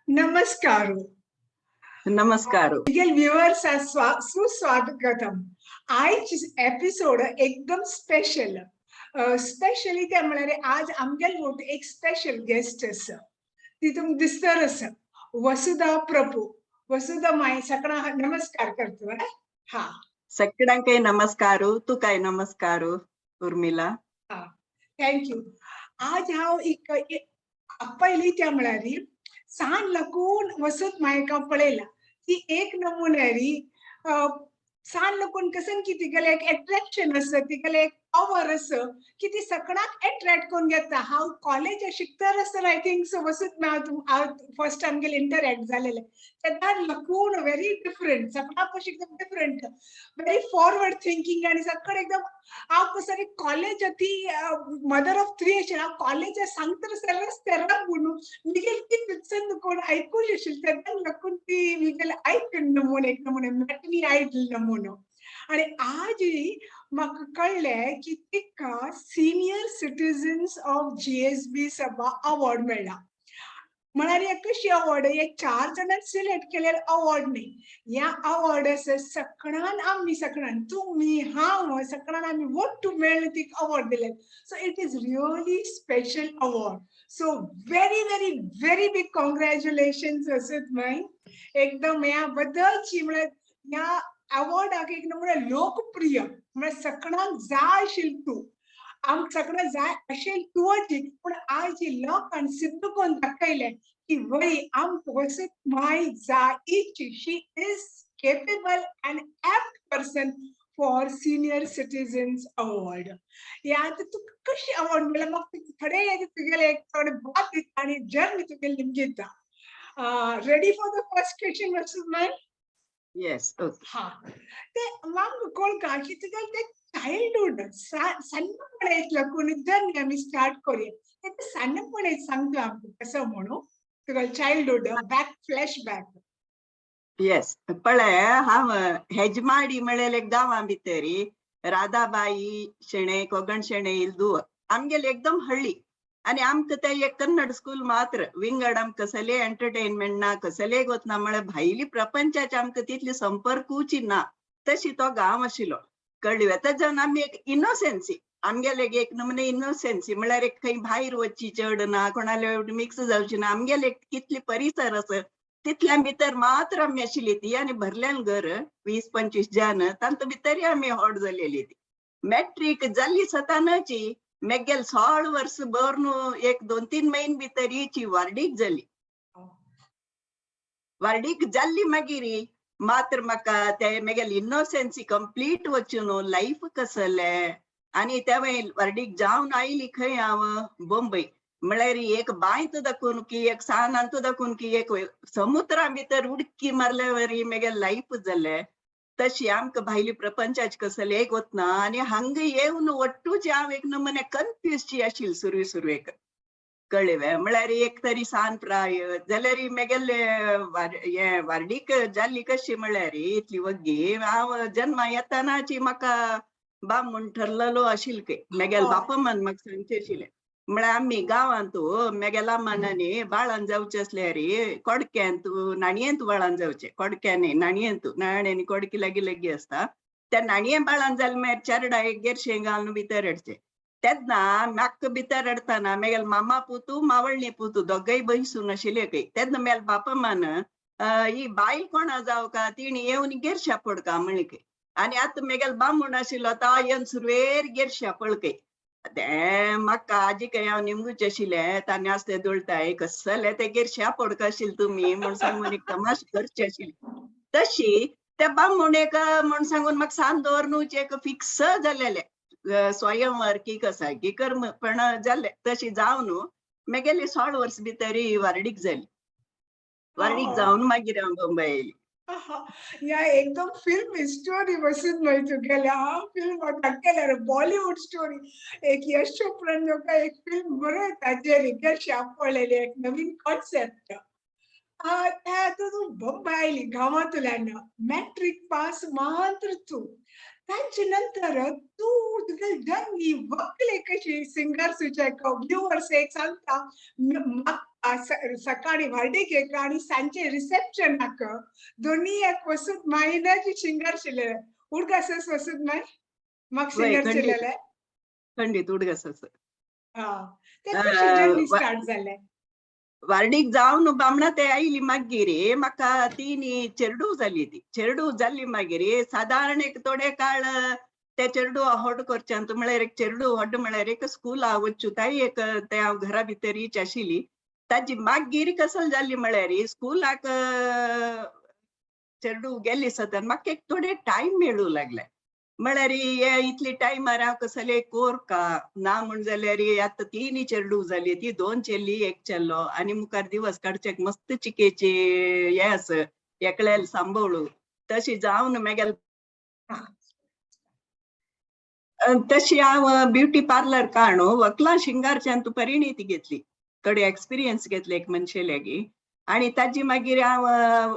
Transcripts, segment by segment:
नमस्कारू. नमस्कारू. Viewers सुस्वागतम. आजची episode एकदम स्पेशल. स्पेशली ते म्हणाले आज आमगेल मोठ एक स्पेशल गेस्ट आसा. ती तुमकां दिसतर आसा वसुधा प्रभू. वसुधा माय सगळा नमस्कार करतो. हा सगळ्यांक नमस्कारू. तू काय नमस्कारू उर्मिला. हा थँक्यू. आज हांव एक पयली त्या म्हळ्यार सान लागून वसत मायका पळयला ती एक नमुन्यारी सान लागून कसन की तिगेले एक अट्रॅक्शन आसा, तिगेले एक पावर आसा की ती सगळ्यांक अट्रॅक्ट करून घेता. हांव कॉलेज शिकतर आसतना आय थिंक सो वसत हांव फर्स्ट टाइम गेले इंटरॅक्ट जालेले तेन्ना लागून व्हेरी डिफरंट, सगळ्यांक कशी एकदम डिफरंट, व्हेरी फॉरवर्ड थिंकिंग आणि सगळें एकदम हांव कसं कॉलेज ती मदर ऑफ थ्री अशें हांव कॉलेज सांगतर सर्रास तेरा म्हणून मिगेल ती पिक्चर कोण आयकूंक आशिल्ली तेन्ना लागून ती मिगेल आयक नमुने एक नमुने मॅटनी आयडल नमुनो. आणि आज म्हाका कळलें की तिका सिनियर सिटीजन्स ऑफ GSB सभा अवॉर्ड मेळ्ळा. म्हळ्यार एक कशी अवॉर्ड, एक 4 जाणांक सिलेक्ट केलेले अवॉर्ड न्ही. ह्या अवॉर्ड सगळ्यान आमी सगळ्यान तुमी हांव सगळ्यान आमी वट्ट मेळून ती अवॉर्ड दिले. So it is really special award. So very very very big congratulations वसत माय. एकदम ह्या बद्दलची म्हळ्यार ह्या अवॉर्डाक एक म्हळ्यार लोकप्रिय म्हळ्यार सगळ्यांक जाय आशिल्ली तूं. आमक सगळं जाय अशें तुवची पण आज लोकांनी सिद्ध करून दाखयलें की वय आमक वसत माय जायची. She is capable and apt person for senior citizens award. या तू कशी अवॉर्ड मेळ्ळा म्हाका थोडे तुगेले एक थोडे बात दिता आनी जर्नी तुगेली निमगेता. Ready for the first question वसत माय? येस. ओके. हा ते म्हाका कळका की तुगेले ते चाइल्डहुड सन्नपणेतलं कोणी जर्नी आमी स्टार्ट करूया. ते सन्नपणे सांगता आमकां कसं म्हणू तुगेलें चाइल्डहुड बॅक फ्लॅशबॅक. येस. पळय हांव हेजमाडी म्हळेल एक गांवां भितरी राधाबाई शेणे कोगण शेणे इल्दू आमगेली एकदम हळ्ळी आणि आमकां ते एक कन्नड स्कूल मात्र विंगड आमकां कसले एंटरटेनमेंट ना, कसले गोतना म्हळ्यार भायली प्रपंचाचे आमकां तितली संपर्कूची ना तशी तो गांव आशिल्लो. कळ्ळी. ताच्यान आमी एक इनोसेन्सी आमगेले एक नमुने इनोसेन्सी म्हळ्यार एक खंय भायर वचची चड ना, कोणाले मिक्स जावची ना. आमगेले कितली परिसर आसा तितल्या भितर मात्र आमी आशिल्ली ती आणि भरलें घर 20-25 जन तांत भितरी आमी हॉट जालेली ती. मॅट्रीक जाल्ली सतानाची मेगेल 16 वर्स बर्न एक 2-3 म्हयने भितरीची वार्डीक जाली. वार्डीक जाल्ली मागीर मात्र म्हाका ते मेगेल इनोसेन्सी कंप्लीट वचून लाईफ कसले आणि त्या वार्डीक जावन आयली खंय हांव बॉम्बे. म्हळ्यार एक बांयत दाखोवन की एक सानांत दाखोवन की एक समुद्रा भितर उडकी मारल्या वरी मेगेल लाईफ जाले. तशी आमकां भायली प्रपंचाची कसले वतना आनी हांगा येवन वट्टूच हांव एक नमुने कन्फ्युजची आशिल्ली सुरवेक. कळ्ळें. म्हळ्यार एक तरी सान प्राय जाल्यार मेगेले हे वार्डीक जाल्ली कशी म्हळ्यार इतली वग्गी हांव जन्मा येतानाची म्हाका बाब म्हूण ठरलेलो आशिल्लो खंय. मेगेल बापामान म्हाका सांगचें आशिल्लें. म्हळ्यार आमी गांवांत मेगेला मानांनी बाळान जावचें असल्यार कोडक्यांत नाणयेंत बाळान जावचें. कोडक्यां न्ही नाणयेंत. नाणय आनी कोडकी लागीं लागीं आसता. त्या नाणये बाळान जाले मागीर चेरडा एक गेरशें घालून भितर हाडचें. तेन्ना म्हाका भितर हाडटाना मेगेल मामा पुतू मावळणी पुतू दोगय बयसून आशिल्ले खंय. तेन्ना मेल बापामान ही बायल कोणा जावं का तिणी येवन गेरशा पडका म्हणली खंय. आनी आतां मेगेल बामूण आशिल्लो तो येवन सुरवेर गेरशा पळकय. ते म्हाका आजी काय हांव निमगूच आशिल्लें तांणी आसते दोळटाय कसले ते गेरशा पडका आशिल्ले तुमी म्हूण सांगून एक तमाश करची आशिल्ली. तशी त्या बामूणेक म्हूण सांगून म्हाका सान दवरनूच एक फिक्स जालेले स्वयंवर की कसा की कर्म पण जाले. तशी जावन मेगेली 16 वर्स भितरी वार्डीक जाली. वार्डीक जावन मागीर हांव बॉम्बे येयली. या एकदम फिल्म स्टोरी बसून माहिती तुगेल्या. हा फिल्म दाखयल्यार बॉलिवूड स्टोरी. एक यश चोप्रान एक फिल्म बरं ताचेर गेरशा पळयली एक नवीन कॉन्सेप्ट. त्या तूं बॉम्बे आयली गांवांतल्यान मॅट्रीक पास मात्र तूं ताचे नंतर तू तुगे जर्नी वक्ले कशी सिंगर सुचेक व्ह्युअर्स एक सांगता सकाळी वाडीक एक आणि सांजे रिसेप्शनाक दोन्ही एक वसून मायनाची सिंगर शिले उडगासस वसून माय म्हाका वय सिंगर खंडीत शिलेले खंडीत उडगस ते कशी जर्नी स्टार्ट जाले वार्डीक जावन बामणा ते आयली मागीर म्हाका ती चेडू जाली ती चेडू जाल्ली मागीर साधारण एक थोडे काळ ते चेडू होड करचें म्हळ्यार एक चेडू होड म्हळ्यार एक स्कूल वच्चू ताई एक ते हांव घरा भितरीच आशिल्ली ताजी मागीर कसल जाल्ली म्हळ्यार स्कूलाक चेडू गेल्ली सतत म्हाका एक थोडे टायम मेळूं लागले म्हळ्यार इतली टायमार हांव कसले कोर का ना म्हण जाल्यार आतां तीन चेडू जाली ती दोन चेल्ली एक चेल्लो आनी मुखार दिवस काडचे मस्त चिकेची हे आस एकल्याल सांभाळू तशी जावन मागीर तशी हांव ब्युटी पार्लर काणू वकला शिंगारच्यान तू परिणीती घेतली कडे एक्सपिरियन्स घेतले एक मनशे लागी आणि ताजी मागीर हांव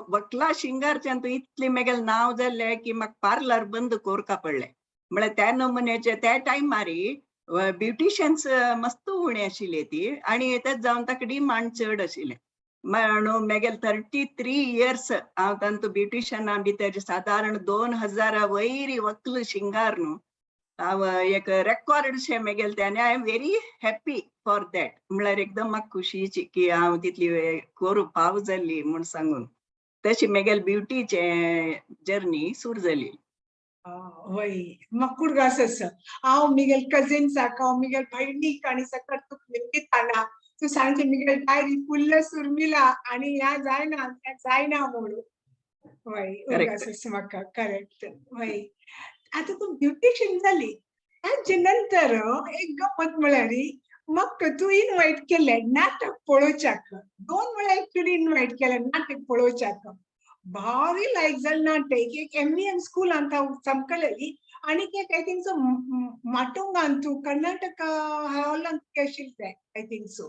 वकला शिंगारच्यान तू इतले मागीर नांव जाल्ले की म्हाका पार्लर बंद करका पडले म्हळ्यार त्या नमुन्याचे त्या टायमार ब्युटिशियन्स मस्त उणी आशिल्ली ती आणि तेच जावन ताका डिमांड चड आशिल्ले म्हणून मागीर 33 इयर्स हांव तांतू ब्युटिशियना भितर साधारण 2000 वयर वकल शिंगार न्हू हांव एक रेकॉर्ड शे मागीर ते आनी I am very happy for that म्हळ्यार एकदम म्हाका खुशीची की हांव तितली करूं पाव जाल्ली म्हूण सांगून तशी मागीर ब्युटीचे जर्नी सुरू जाली वय म्हाका आस हांव मिगेल कजिन्साक हांव मिगेल भयणीक आनी सकट तुका दिताना तू सांगचे मिगेल डायरी फुल्ल सुर्मिला आणि ह्या जायना म्हणून वय करेक्ट उरगास म्हाका करेक्ट वय आता तू ब्युटिशियन जाली ताचे नंतर एक गमत म्हळ्यार म्हाका तू इन्वायट केले नाटक पळोवच्याक 2 वेळा एक्चुअली इन्वायट केले नाटक पळोवच्याक भारी लायक जालें नाटक एक एमईएम स्कूलांत हांव चमकलेली आणि एक आय थिंक सो माटुंगान तू कर्नाटका हॉलांत आशिल्ले आय थिंक सो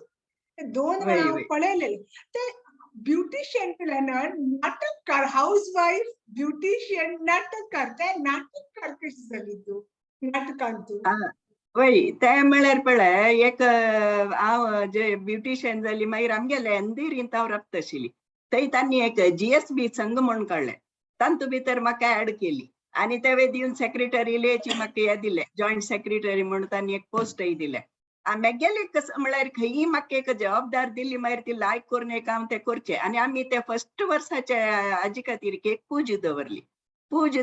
2 वेळा वय हांव वय पळयलेले ते ब्युटिशियन प्लॅनर नाटककार हाऊसवाईफ ब्युटिशियन नाटककार ते नाटककार कशी जाली तू नाटकांत तू वय ते म्हळ्यार पळय एक हांव जे ब्युटिशियन जाली मागीर आमगेले अंधेरींत हांव राबता आशिल्ली थंय तांणी एक GSB संघ म्हणून काडले तांतू भितर म्हाका ऍड केली आणि ते वे दिवन सेक्रेटरीलेची म्हाका हे दिले जॉयंट सेक्रेटरी म्हणून तांणी एक पोस्ट दिले मागेले कसं म्हळ्यार खंयी म्हाका एक जबाबदार दिल्ली मागीर ती लायक करून एक हांव ते करचे आनी आमी ते फर्स्ट वर्साचे हाजे खातीर एक पूज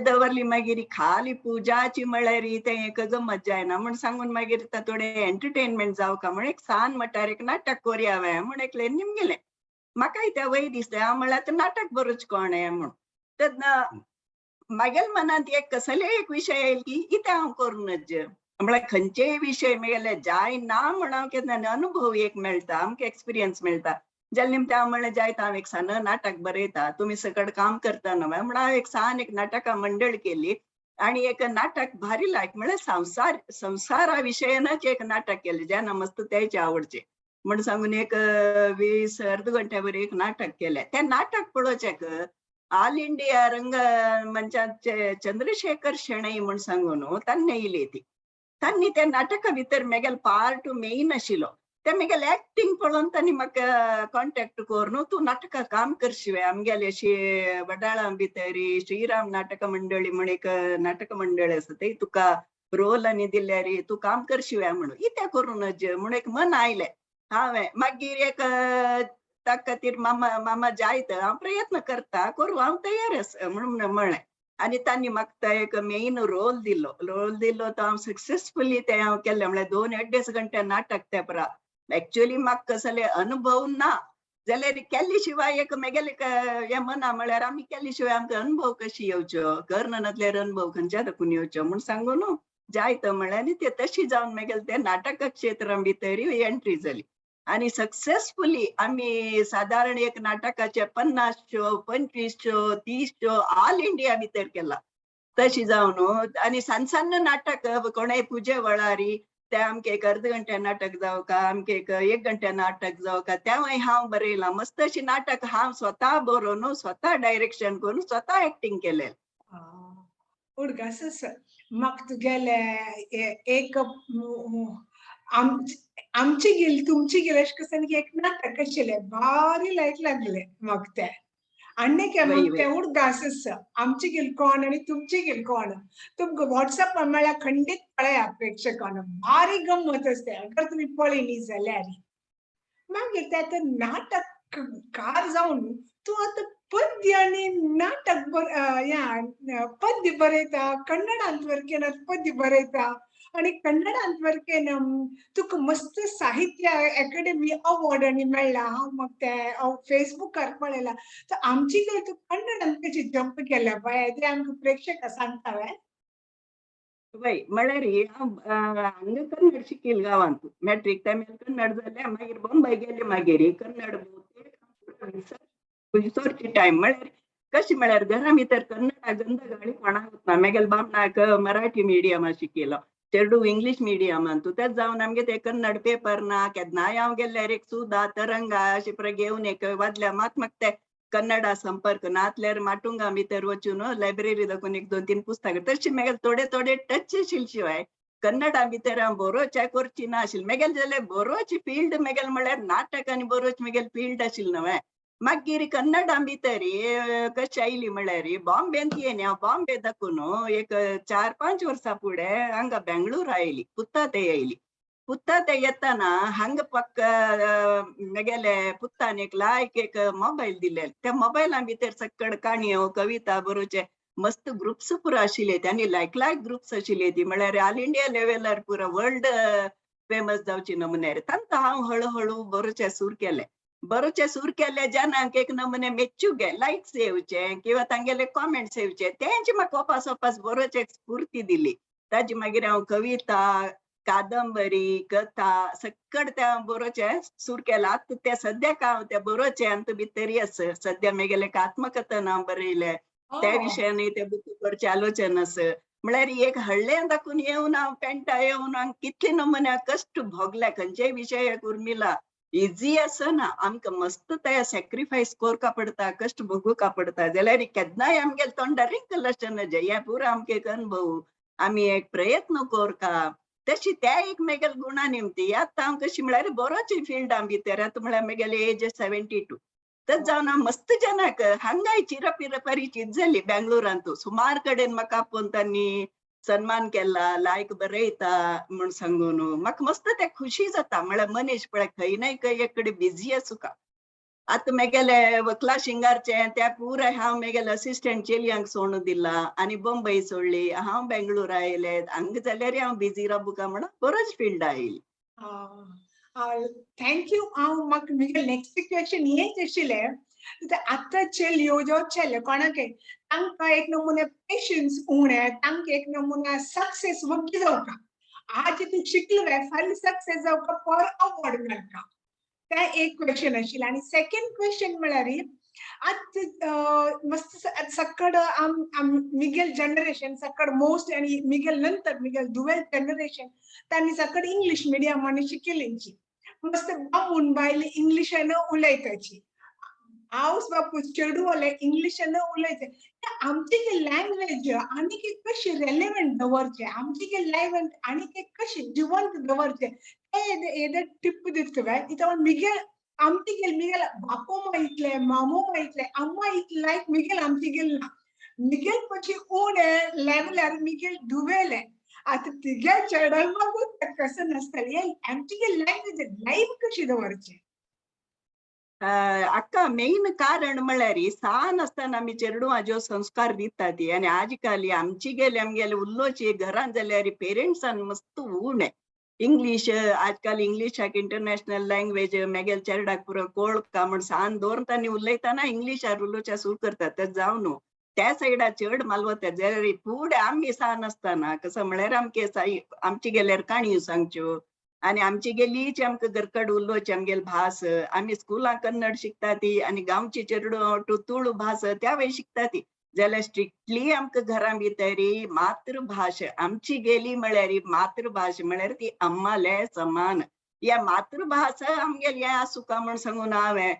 दवरली मागीर खाली पुजाची म्हळ्यार ते एक गमत जायना म्हण सांगून मागीर थोडे एंटरटेनमेंट जावका म्हण एक सान म्हटल्यार एक नाटक करुया हांवें म्हण एकले निमगेले म्हाकाय ते वय दिसले हांव म्हळ्यार नाटक बरोवच कोणे म्हूण तर मागेल मनांत एक कसले एक विशय येयलो की इथे हांव करूनच म्हळ्यार खंयचेय विशय मेळले जाय ना म्हण हांव केन्ना अनुभव एक मेळटा आमकां एक्सपिरियन्स मेळटा जाल्या निमते हांव म्हणलें जायत हांव एक सान नाटक बरयता तुमी सकट काम करता न्हय म्हण हांव एक सान एक नाटका मंडळ केली आणि एक नाटक भारी लायक म्हळ्यार संसारा विशयानच एक नाटक केलें जेन्ना मस्त तेचे आवडचे म्हण सांगून एक 20 अर्ध घंट्यावर एक नाटक केलें ते नाटक पळोवचेक ऑल इंडिया रंग मंचाचे चंद्रशेखर शेणै म्हण सांगून तांणी येयली ती तांणी त्या नाटका भितर मेगेल पार्ट मेन आशिल्लो ते मेगेल एक्टिंग पळोवन तांणी म्हाका कॉन्टॅक्ट करून तूं नाटका काम करशिवे आमगेले अशी वडाळा भितर श्रीराम नाटक मंडळी म्हण एक नाटक मंडळ आसा थंय तुका रोल आनी दिल्यार तूं काम करशिवे म्हणून इते करूनच म्हण एक मन आयलें हांवें मागीर एक ताका खातीर मामा जायत हांव प्रयत्न करता करूं हांव तयार आसा म्हणून म्हणलें आनी तांणी म्हाका एक मेन रोल दिल्लो तो हांव सक्सेसफुली ते हांव केलें म्हळ्यार 2-2.5 घंटे नाटक ते परा एक्चुअली म्हाका कसले अनुभव ना जाल्यार केल्ले शिवाय एक मेगेले हे मना म्हळ्यार आमी केल्ले शिवाय आमकां अनुभव कशी येवच्यो करना नासल्यार अनुभव खंयच्या दाखून येवच्यो म्हूण सांगून जायत म्हळ्यार आनी ते तशी जावन मागीर ते नाटक क्षेत्रा भितर एंट्री जाली आणि सक्सेसफुली आम्ही साधारण एक नाटकाचे 50 show 25 show 30 show all India भितर केला तशी जावन आणि सान्न नाटक कोणाय पुजे वळारी ते आमके एक अर्ध घंटे नाटक जावं का आमके एक घंटे नाटक जावं का तेव्हाय हांव बरयलां मस्त अशी नाटक हांव स्वता बरोवन स्वता डायरेक्शन करून स्वता एक्टिंग केलें उडगासस म्हाका तुगेले एक आमची गेली तुमची गेली अशें करून एक नाटक आशिल्लें भारी लायक लागले म्हाका तें आनी वय म्हाका वय तें उडगासस आमची गेली कोण आनी तुमची गेली कोण तुमकां व्हॉट्सअप मेळ्ळ्यार खंडीत पळया प्रेक्षकांनो भारी गंमत आसता अगर तुमी पळयली जाल्यार मागीर तें नाटककार जावन तूं आतां पद्य आनी नाटक पद्य बरयता कन्नडांत वरकेन पद्य बरयता आणि कन्नडांत वरकेन तुका मस्त साहित्य अकादेमी अवॉर्ड आनी मेळ्ळा हांव म्हाका ते फेसबुकार पळयला तर आमची गय तूं कन्नडांत कशी जंप केल्या पळय ते आमकां प्रेक्षकां सांगता वे वय म्हळ्यार हांगा कन्नड शिकिल्लें गांवांत मॅट्रीक टायमार कन्नड जालें मागीर बॉम्बे गेलें मागीर कन्नड विसरची टायम म्हळ्यार कशें म्हळ्यार घरा भितर कन्नडा गंध गाळी कोणाक वचना मागीर बामणाक मराठी मिडियमांत शिकयलो चेडूं इंग्लीश मिडियमांत तेच जावन आमगे ते कन्नड पेपर ना केन्नाय हांव गेल्यार एक सुदा तरंगा अशें पळय घेवन एक वाजल्या मात म्हाका ते कन्नडा संपर्क नातल्यार माटुंगा भितर वचून लायब्ररी दाखोवन एक 2-3 पुस्तकां तशी मागीर थोडे थोडे टच आशिल्ले शिवाय कन्नडा भितर हांव बरोवच्या करची ना आशिल्ली मागीर जाल्यार बरोवची फील्ड मागीर म्हळ्यार नाटक आनी बरोवची मागीर फील्ड आशिल्ली न्हय मागीर कन्नडा भितर कशी आयली म्हळ्यार बॉम्बेंत येयन हांव बॉम्बे दाखोवन एक 4-5 वर्सां फुडें हांगा बेंगळूर आयली पुत्ताते येयली पुत्ताते येताना हांगा पक्क म्हगेले पुत्तान एक लायक एक मोबायल दिले त्या मोबायला भितर सकड काणयो कविता बरोवचे मस्त ग्रुप्स पुरो आशिल्ले त्यांनी लायक ग्रुप्स आशिल्ले ती म्हळ्यार ऑल इंडिया लेवलार पुरो वर्ल्ड फेमस जावची नमुने तांकां हांव हळूहळू बरोवचे सुरू केले बरोवचे सुरू केले जनांक एक नमुने मेच्चूगे लायक्स येवचे किंवा तांगेले कॉमेंट्स येवचे तेंची म्हाका वपास बरोवचे स्फूर्ती दिली ताजी मागीर हांव कविता कादंबरी कथा सकड त्या बरोवचे सुरू केला ते सद्याक हांव त्या बरोवचे अंत भितर आस सद्या म्हगेले आत्मकथन हांव बरयले त्या विशयानी ते बुकाचेर आलोचन आस म्हळ्यार एक हळ्ळें दाखोवन येवन हांव पेंटा येवन हांव कितले नमुने कश्ट भोगल्या खंयचेय विशयाक उर्मिला इजी आसना आमकां मस्त ते सॅक्रिफायस करका पडटा कश्ट भोगूका पडटा जाल्यार केन्नाय आमगेले तोंडार रिंकल आसना हे पुरो आमकां एक अनुभव आमी एक प्रयत्न करता तशी त्या एक म्हगेले गुणा निमती आतां हांव कशी म्हळ्यार बरोच फिल्डा भितर आतां म्हळ्यार म्हगेले एज 72 तेच जावन हांव मस्त जनाक हांगाय चिरपिर परिचीत जाली बेंगळुरांत सुमार कडेन म्हाका आपोवन तांणी सन्मान केला लायक बरयता म्हण सांगून म्हाका मस्त ते खुशी जाता म्हळ्यार मनीस पळय खंय ना खंय एक कडेन बिझी आसूं का आतां म्हगेले वकला शिंगारचे त्या पुराय हांव म्हगेले असिस्टंट चेलयांक सोडून दिला आनी बॉम्बे सोडली हांव बेंगळूर आयले हांगा जाल्यार हांव बिझी रावू का म्हणून बरोच फिल्ड आयली थँक्यू हांव म्हाका म्हगे नेक्स्ट क्वेश्चन हेच आशिल्लें आतां चेल्यो ज्यो चेले कोणाक तांकां एक नमुने पेशन्स उणे तांकां एक नमुने सक्सेस वग्गी जावका आज तूं शिकले फाल्यां सक्सेस जावका पर अवॉर्ड मेळटा ते एक क्वेश्चन आशिल्लें आनी सेकंड क्वेश्चन म्हळ्यार मस्त सकड मिगेल जनरेशन सकड मोस्ट आनी मिगेल नंतर मिगेल दुवेल जनरेशन तांणी सकड इंग्लीश मिडियमांनी शिकिल्लींची मस्त बामून बायले इंग्लिशान उलयताची हांव बापूस चेडूं जाल्यार इंग्लिशान उलयता आमची लँग्वेज आनीक एक कशी रेलेवंट दवरचे आमची लँग्वेज आनीक एक कशी जिवंत दवरचे हे टिप्प दिता काय इथं मिगेल आमची मिगेल बापू मायतले मामू मायतले अम्मा इतले लायक मिगेल आमची ना मिगेल पक्षी उणे लेवलार मिगेल दुवेले आता तिगे चेडन मागून कसं नसतलें आमची लँग्वेज लायफ कशी दवरचे अक्का मेन कारण म्हळ्यार सान आसतना आमी चेडूं संस्कार दिता ती आनी आज काल आमची आमगेले उल्लोची घरान जाल्यार पेरेंट्सान मस्त उणे इंग्लीश आजकाल इंग्लिशाक इंटरनॅशनल लँग्वेज म्हगेले चेडवाक पुरो कळका म्हण सान दवरून तांणी उलयतना इंग्लिशार उलोवच्या सुरू करतात ते जावन न्हू त्या सायडार चड मालवतात जाल्यार फुडें आमी सान आसतना कसं म्हळ्यार आमची गेल्यार काणयो सांगच्यो आनी आमची गेलीच आमकां घरकड उलोवची आमगेली भास आमी स्कुलां कन्नड शिकता ती आनी गांवची चेडूं तुळू भास त्या वेळी शिकता ती जाल्यार स्ट्रिक्टली आमकां घरा भितर मातृभास आमची गेली म्हळ्यार मातृभास म्हळ्यार ती अम्माले समान या मातृभास आमगेली हें आसूं का म्हण सांगून हांवें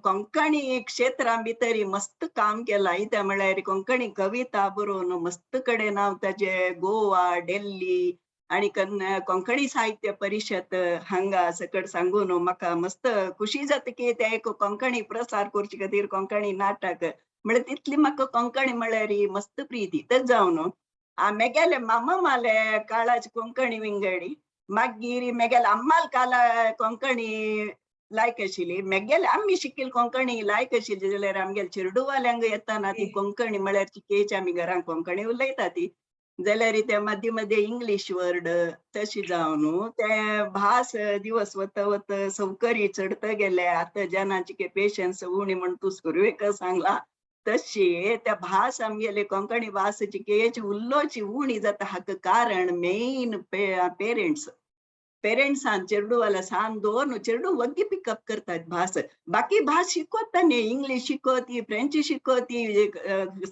कोंकणी क्षेत्रां भितर मस्त काम केलां. कित्याक म्हळ्यार कोंकणी कविता बरोवन मस्त कडेन हांव ताचे गोवा, दिल्ली आणि कोंकणी साहित्य परिशद हांगा सकट सांगून म्हाका मस्त खुशी जाता की ते एक कोंकणी प्रसार करचे खातीर कोंकणी नाटक म्हळ्यार तितली म्हाका कोंकणी म्हळ्यार मस्त प्रीती. तेच जावन मेगेले मामा माले काळाची कोंकणी विंगडी, मागीर मेगेले अम्माल काला कोंकणी लायक आशिल्ली, मेगेले आमी शिकिल्ली कोंकणी लायक आशिल्ली जाल्यार आमगेले चिरडूवाल्यांक येताना ती कोंकणी म्हळ्यार चिकेची आमी घरांत कोंकणी उलयता ती, जाल्यार ते मदीं मदीं इंग्लीश वर्ड तशी जावन ते भास दिवस वता वता सवकरी चढत गेले. आतां जनाची पेशन्स उणी म्हण तूं सुरवेकर सांगला तशी त्या भास आमगेले कोंकणी भास चिकेची उल्लोची उणी जाता हाका कारण मेन पेरेंट्सान चेडूवाला सान दोन चेडू वग्गी पिकअप करतात भास. बाकी भास शिकोता न्ही, इंग्लीश शिकोती, फ्रेंच शिकोती,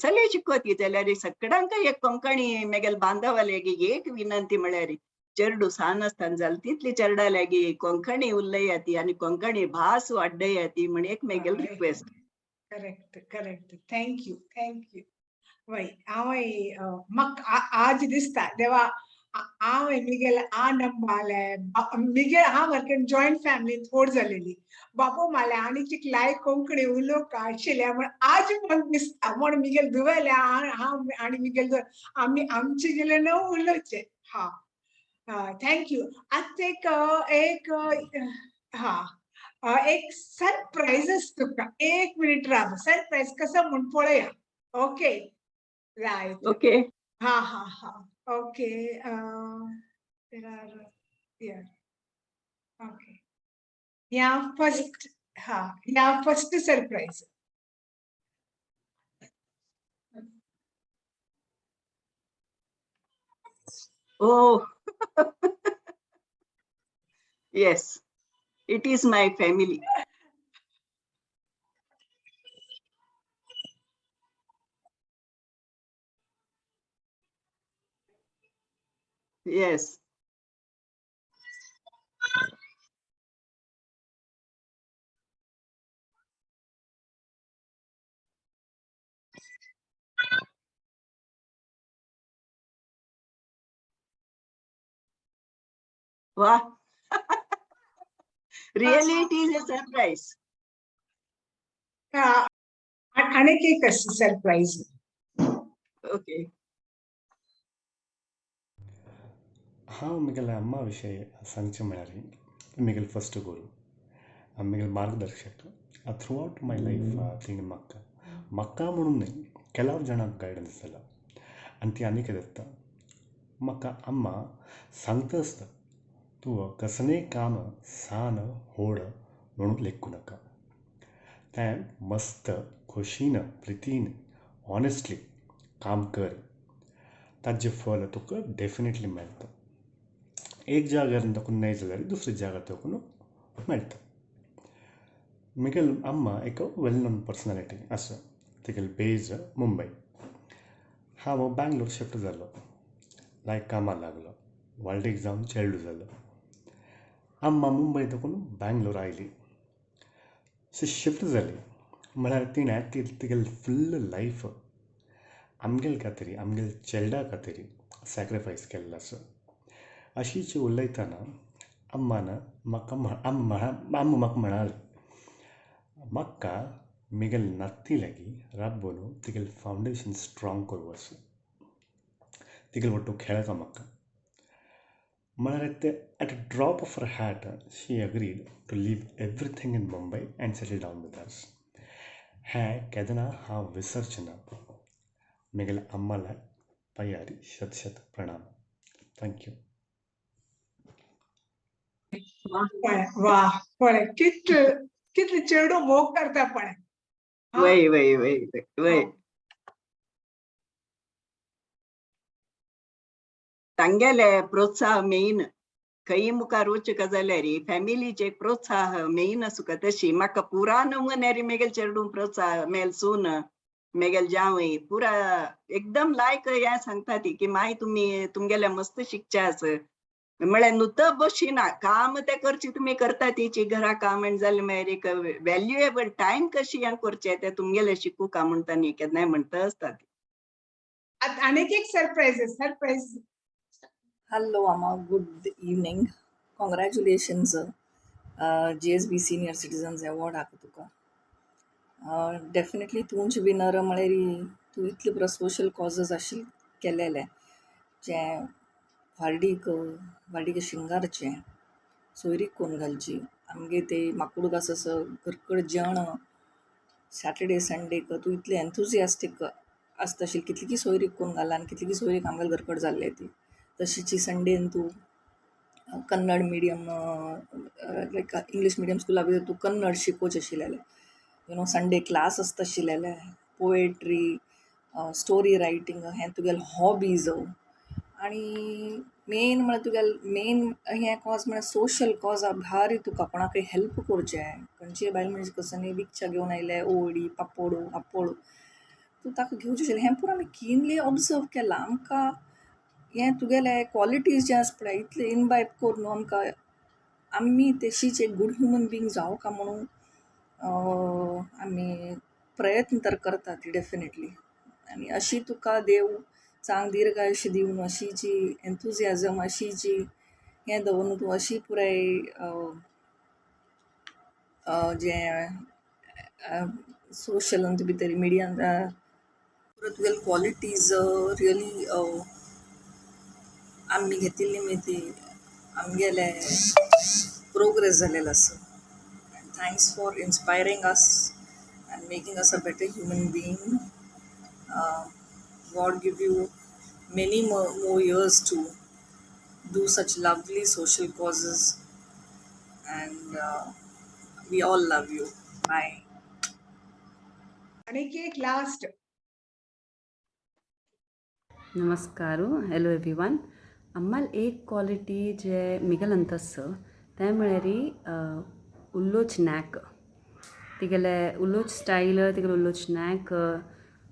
सगळे शिकोती, जाल्यार सगळ्यांक एक कोंकणी मेगेल बांदवाल्यागी एक विनंती म्हळ्यार चेडू सान आसतना जाल्यार तितली चेडा कोंकणी उलयाती आनी कोंकणी भास वाडयाती म्हण एक मेगेल रिक्वेस्ट. करेक्ट. थँक्यू. वय हांव म्हाका आज दिसता देवा हांव मिगेल आ नंबाले मिगेल हांव सारकें जॉयंट फॅमिलीन व्हड जालेली. बापू माले आनी चिकलाय कोंकणी उलोवंक आशिल्ले म्हण आज म्हाका दिसता म्हण मिगेल दुवेले हांव आनी मिगेल आमी आमचे गेले न उलोवचे. हा थँक्यू. आतां एक सरप्राईज तुका. एक मिनिट राव, सरप्राईज कसं म्हण पळया. Okay right. ओके. हा. Okay. There are here. Okay. Yeah, first surprise. Oh, yes, it is my family. Yes. Wow. Really, it is a surprise. अनेक एक सरप्राईज. Okay. हांव म्हगेल्या अम्मा विशयी सांगचें म्हळ्यार म्हगेल फर्स्ट गुरू, म्हगेल मार्गदर्शक. थ्रू आवट माय लायफ तिणें म्हाका म्हणून न्ही केलाव जाणांक गायडन्स जाला. आनी ती आनी कितें जाता, म्हाका अम्मा सांगता आसता तूं कसलेंय काम सान व्हड म्हणून लेखूं नाका. तें मस्त खोशेन प्रितीन ऑनेस्टली काम कर, ताजें फळ तुका डेफिनेटली मेळटा. एक जाग्यार तुका न्हय जाल्यार दुसऱ्या जाग्यार तुका मेळटा. म्हगेल अम्मा एक वेल नोन पर्सनॅलिटी आसा. तिगेल बेज मुंबय. हांव बँगलोर शिफ्ट जालो, कामाक लागलो, वालडेक जावन चेडूं जालो. अम्मा मुंबय देखून बँगलोर आयली. शिफ्ट जाली म्हळ्यार तिणें तिगेल फुल्ल लायफ आमगेल खातीर, आमगेल चेडा खातीर सॅक्रिफायस केल्लो आसा. अशीच उलयतना अम्मान म्हाका म्हणाली म्हाका म्हगेल नाती लागीं राबून तिगेल फावंडेशन स्ट्रॉंग करूं आसा. तिगेल वाटू खेळता म्हाका. म्हळ्यार at a drop of her hat she agreed to leave everything in Mumbai and settle down with us. हें केन्ना हांव विसरचें ना. म्हगेल्या अम्माला पांयारी शत प्रणाम. थँक्यू. वा पळय कितले चेडू मोग करता पळय. वय. तांगेले प्रोत्साह मेन खंय मुखार वचूंक जाल्यार फॅमिलीचे प्रोत्साह मेन आसूं तशी म्हाका पुरा नमुन्यारी मेगेल चेडूं प्रोत्साह मेल सून मेगेल जावई पुरा एकदम लायक हें सांगता ती की माय तुमगेले मस्त शिकचे आस. म्हळ्यार नुतं बशिना काम ते करची तुम्ही करता तेची घरा काम आनी जालें मागीर एक व्हॅल्युएबल टायम कशी हें करचें तें तुमगेलें शिकूं का म्हणटा न्ही केन्नाय म्हणटा आसता अनेक एक surprise Hello, Amma. Good evening. Congratulations, GSB Senior Citizens Award तुका. Definitely तुमची विनर म्हळ्यार तूं इतले बरो सोशल कॉजेस आशिल्ले केलेले जे वाडीक शिंगारचे सोयरीक कोण घालची आमगे ते माकुड घास घरकड जेवण सॅटर्डे संडेक तूं इतले एन्थुजियास्टीक आसता आशिल्ली कितली की सोयरीक कोण घाला आनी कितली की सोयरीक आमगेले घरकड जाल्ले ती तशीची संडेन तूं कन्नड मिडियम लायक इंग्लीश मिडियम स्कुला भितर तूं कन्नड शिकोवचें आशिल्लें संडे क्लास आसता आशिल्लें पोएट्री स्टोरी रायटींग हें तुगेले हॉबीज आनी मेन म्हळ्यार तुगेलें मेन हें कॉज म्हळ्यार सोशल कॉजा भारी तुका कोणाकय हेल्प करचें खंयचीय बायल मनीस कसो विकच्या घेवन आयले ओवडी पापोडू आपोडू तूं ताका घेवचें आशिल्लें हें पूण आमी कीनली ऑब्जर्व केलां आमकां हें तुगेले क्वॉलिटीज जे आसा पळय इतले इनबायब करून आमकां आमी तशीच एक गूड ह्युमन बींग जावं का म्हणून आमी प्रयत्न तर करता ती डेफिनेटली आनी अशी तुका देव चांग दीर्घ आयुश्य दिवन अशी जी एन्थुजियाजम अशी जी हें दवरून तूं अशी पुराय जें सोशल भितर मिडियान तुगेले क्वॉलिटीज रियली आमी घेतिल्ली मागीर ती आमगेले प्रोग्रेस जालेलो आसा thanks for inspiring us and making us a better human being God give you many more years to do such lovely social causes and we all love you. Bye. अनेक एक last नमस्कारू hello everyone आम्हाला एक quality जे Miguel अंतस ते म्हळ्यार उल्लोच नॅक तिगेले उलोच style तिगेले उलोच नॅक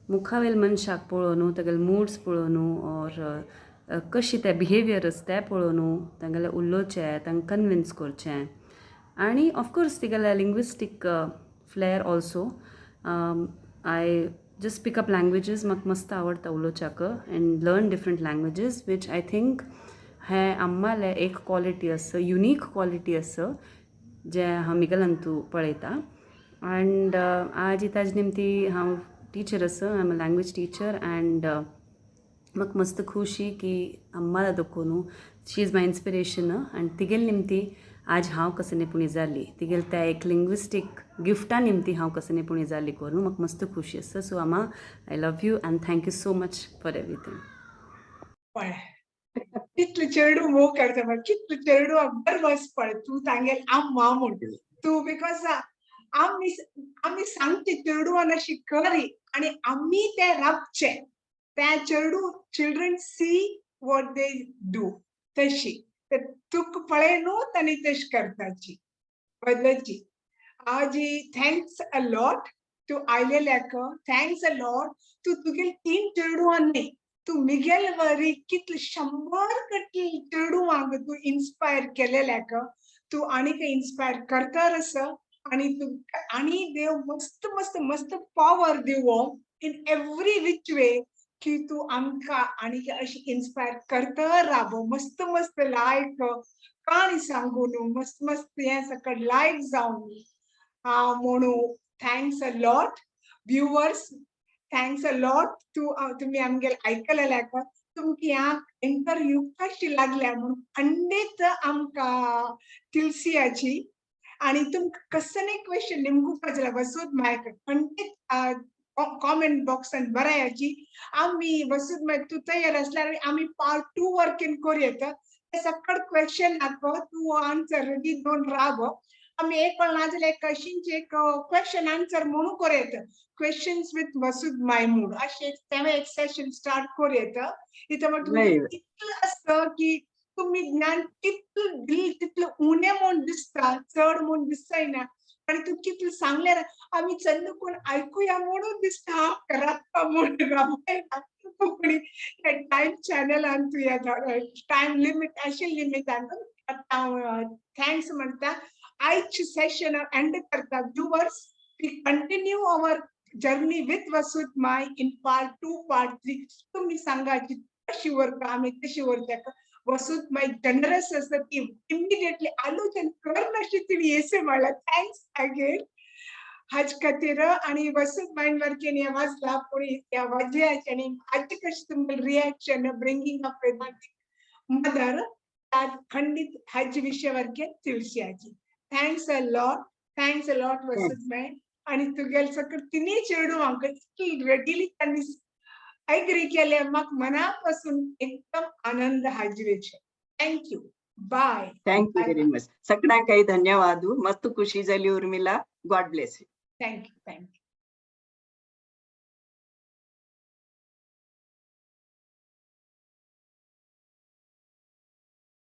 मुखावेल मनशाक पळोवन तेगेले मूड्स पळोवन और कशी ते बिहेवियर्स ते पळोवन तेंगेले उल्लोचें तांकां कन्विन्स करचें आनी ऑफकोर्स तिगेले linguistic flair also I just pick up languages म्हाका मस्त आवडटा उलोवच्याक and learn different languages which I think हें आम्हाले एक क्वॉलिटी आसा युनीक क्वॉलिटी आसा जे हांव मिगलंतू पळयता एंड आज ताजे निमती हांव टीचर आसा I am a language teacher end म्हाका मस्त खुशी की आम्हाला दोखून शी इज माय इन्स्पिरेशन एंड तिगेल निमती आज हांव कसं निपुणी जाल्ली तिगेल त्या एक लिंग्विस्टीक गिफ्टा निमती हांव कसं निपुणी जाल्ली करून म्हाका मस्त खुशी आसा सो आमा I love you end thank you so much for everything कितले चेडू मोव करता कितले चेडू बर बस पळ तू सांगेल आम्मा म्हण तू बिकॉज आम्ही सांगते चेडू अशी करी आणि आम्ही ते राबचे त्या चेडू children see what they do तशी तुक पळे न्हू तांणी तशी करताची बदलची आजी थँक्स अ लॉट तू आयलेल्याक थँक्स अ लॉट तू तुगेल 3 चेडू आनी तू मिगेल वरी कितले 100 कटली चेडू वांग तू इन्स्पायर केलेल्याक तू आणीक इन्स्पायर करता आसा आणि तू आणि देव मस्त मस्त मस्त पॉवर दिवो इन एवरी विच वे की तू आमकां आणीक अशी इन्स्पायर करता राबो मस्त मस्त लायक काणी सांगून मस्त मस्त हे सकट लायक जावन म्हणू thanks a lot viewers thanks a lot तुम्ही आमगेले आयकलेल्याक तुमकी ह्या इंटरव्यू कशी लागल्या म्हणून खंडीत आमकां तिलसियाची आणि तुमकां कसले क्वेश्चन नेमकूच वसूद मायक खंडीत कॉमेंट बॉक्सान बरायाची आम्ही वसूद मायक तू तयार असल्यार आम्ही पार्ट 2 वर्किंग करूया ते सकट क्वेश्चन तू आन्सर रेडी दोन राब आम्ही एक नाजाल्यार कशींचे एक क्वेश्चन आन्सर म्हणून करूया क्वेश्चन्स विथ वसूद मायमूड अशें तेव्हा एक सेशन स्टार्ट करूया इथं मग कितलं असतं की तुम्ही ज्ञान कितलं दिल तितलं उणे म्हणून दिसता चड म्हणून दिसना आणि तू कितलं सांगल्यार आम्ही चंद कोण ऐकूया म्हणून दिसता राबता म्हणून कोंकणी टाइम चॅनल तुया टाइम लिमिट अशें लिमिटान थँक्स म्हणटा. आयचे सेशन एंड करता. Viewers, we continue our journey with Vasudha माय इन पार्ट 2 पार्ट 3. तुम्ही सांगा की कशी उरता आम्ही कशी उरता. वसुध माय जनरस असतं की इमिडिएटली आलोचन कर नाशी तिने येसे मला. थँक्स अगेन हाज खातीर. आणि वसुध मायंड वर्केन हे वाचला पूण ह्या वाजयाचे आनी आजचे कशें तुमचे रिएक्शन ब्रिंगिंग अप मदर खंडित हाजे विशय वर्केन तुळसियाची. थँक्स अ लॉट वसुध मायंड. आणि तुगेल सकट तिनी चेडू हांकां इतकी रेडिली त्यांनी एग्री केले. म्हाका मनापासून एकदम आनंद हाजवेचे. Thank you. Bye. Thank you very much. सगळ्यांक धन्यवाद. मस्त खुशी जाली Urmila. God bless you. Thank you.